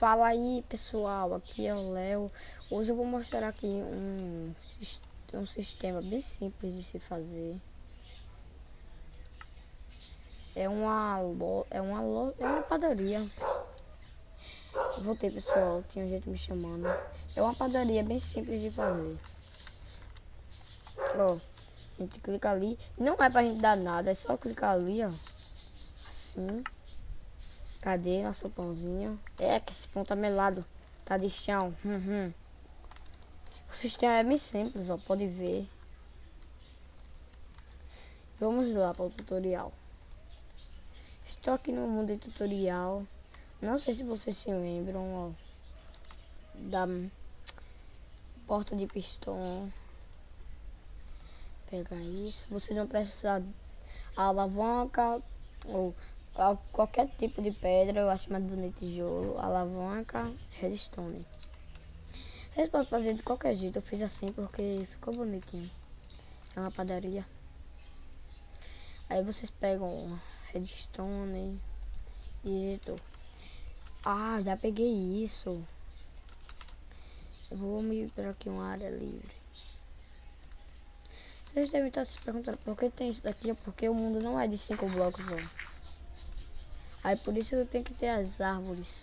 Fala aí pessoal, aqui é o Léo. Hoje eu vou mostrar aqui um sistema bem simples de se fazer. É uma padaria. Voltei pessoal, tinha gente me chamando. É uma padaria bem simples de fazer. Ó, a gente clica ali. Não é pra gente dar nada, é só clicar ali, ó. Assim. Cadê nosso pãozinho? É que esse pão tá melado. Tá de chão. O sistema é bem simples, ó. Pode ver. Vamos lá para o tutorial. Estou aqui no mundo de tutorial. Não sei se vocês se lembram, ó, da porta de pistão. Pegar isso. Você não precisa alavanca ou qualquer tipo de pedra. Eu acho mais bonito tijolo, alavanca, redstone. Vocês podem fazer de qualquer jeito. Eu fiz assim porque ficou bonitinho. É uma padaria. Aí vocês pegam redstone e ah, já peguei isso. Eu vou me para aqui uma área livre. Vocês devem estar se perguntando por que tem isso daqui, é porque o mundo não é de 5 blocos, ó. Aí por isso eu tenho que ter as árvores.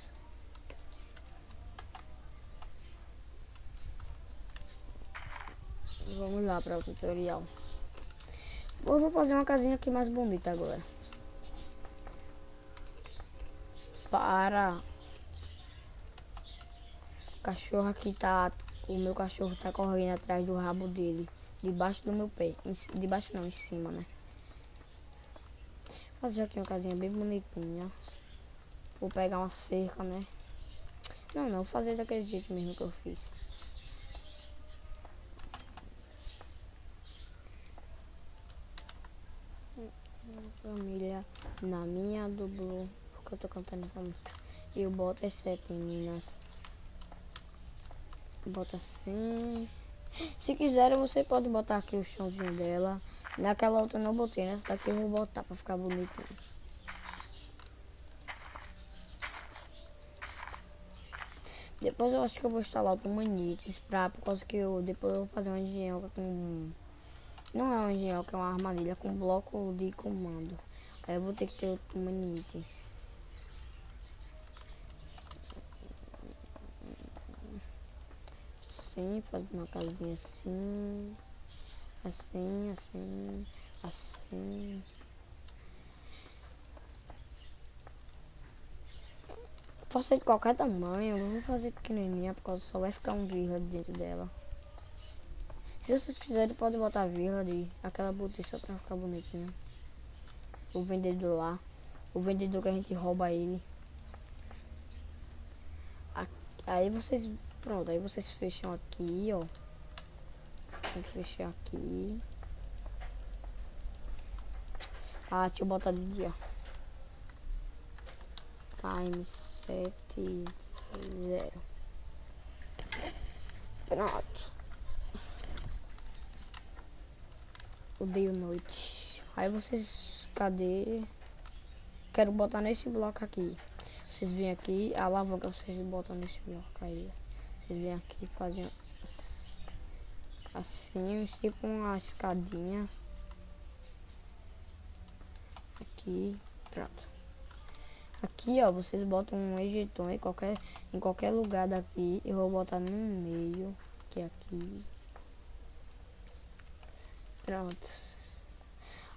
Vamos lá para o tutorial. Eu vou fazer uma casinha aqui mais bonita agora. Para o cachorro aqui tá, o meu cachorro tá correndo atrás do rabo dele, debaixo do meu pé, debaixo não, em cima, né? Vou fazer aqui uma casinha bem bonitinha. Vou pegar uma cerca, né? Não, vou fazer daquele jeito mesmo que eu fiz. Família na minha do Blue, porque eu tô cantando essa música. E eu boto as 7 meninas. Bota assim. Se quiser, você pode botar aqui o chãozinho dela. Naquela outra eu não botei, nessa daqui eu vou botar pra ficar bonitinho. Depois eu acho que eu vou instalar o Tumanites por causa que depois eu vou fazer uma engenhoca com... Não é uma engenhoca, é uma armadilha com bloco de comando. Aí eu vou ter que ter o Tumanites. Assim, fazer uma casinha assim. Assim. Faça de qualquer tamanho, eu vou fazer pequenininha, porque só vai ficar um vírgula dentro dela. Se vocês quiserem, podem botar vírgula de aquela botija só pra ficar bonitinho. O vendedor lá, o vendedor que a gente rouba ele. Aí vocês, pronto, aí vocês fecham aqui, ó. Tem que fechar aqui. Ah, deixa eu botar de dia. Time 70. Pronto. Odeio noite. Aí vocês, cadê? Quero botar nesse bloco aqui. Vocês vêm aqui, a alavanca vocês botam nesse bloco aí. Vocês vêm aqui fazem assim, tipo uma escadinha. Aqui, pronto. Aqui, ó, vocês botam um ejetor em qualquer lugar daqui. Eu vou botar no meio, que é aqui. Pronto.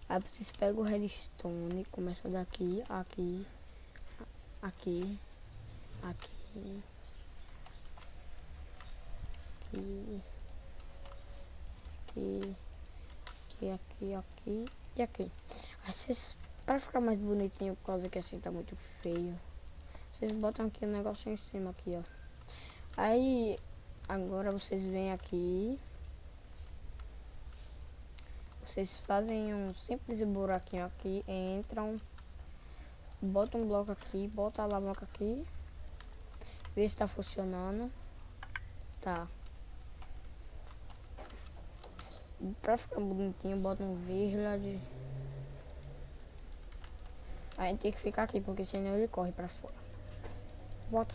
Aí vocês pegam o redstone, começa daqui, aqui, aqui, aqui, aqui e aqui. Aí vocês, pra ficar mais bonitinho, por causa que assim tá muito feio, vocês botam aqui um negocinho em cima aqui, ó. Aí agora vocês vêm aqui, vocês fazem um simples buraquinho aqui, entram, botam um bloco aqui, bota a alavanca aqui, vê se tá funcionando. Tá. Pra ficar bonitinho, bota um vírgula de... A gente tem que ficar aqui, porque senão ele corre pra fora. Bota.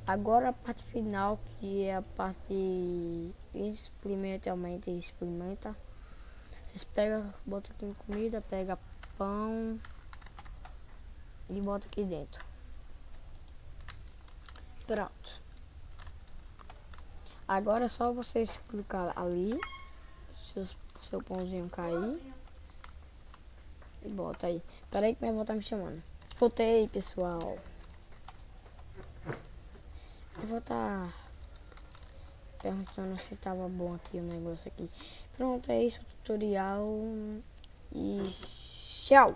Agora a parte final, que é a parte experimentalmente experimenta. Vocês pegam, bota aqui em comida, pega pão e bota aqui dentro. Pronto. Agora é só vocês clicar ali, seu pãozinho cair e bota aí. Pera aí que minha avó tá me chamando. Voltei, pessoal. Eu vou tá perguntando se tava bom aqui o negócio aqui. Pronto, é isso o tutorial. E tchau!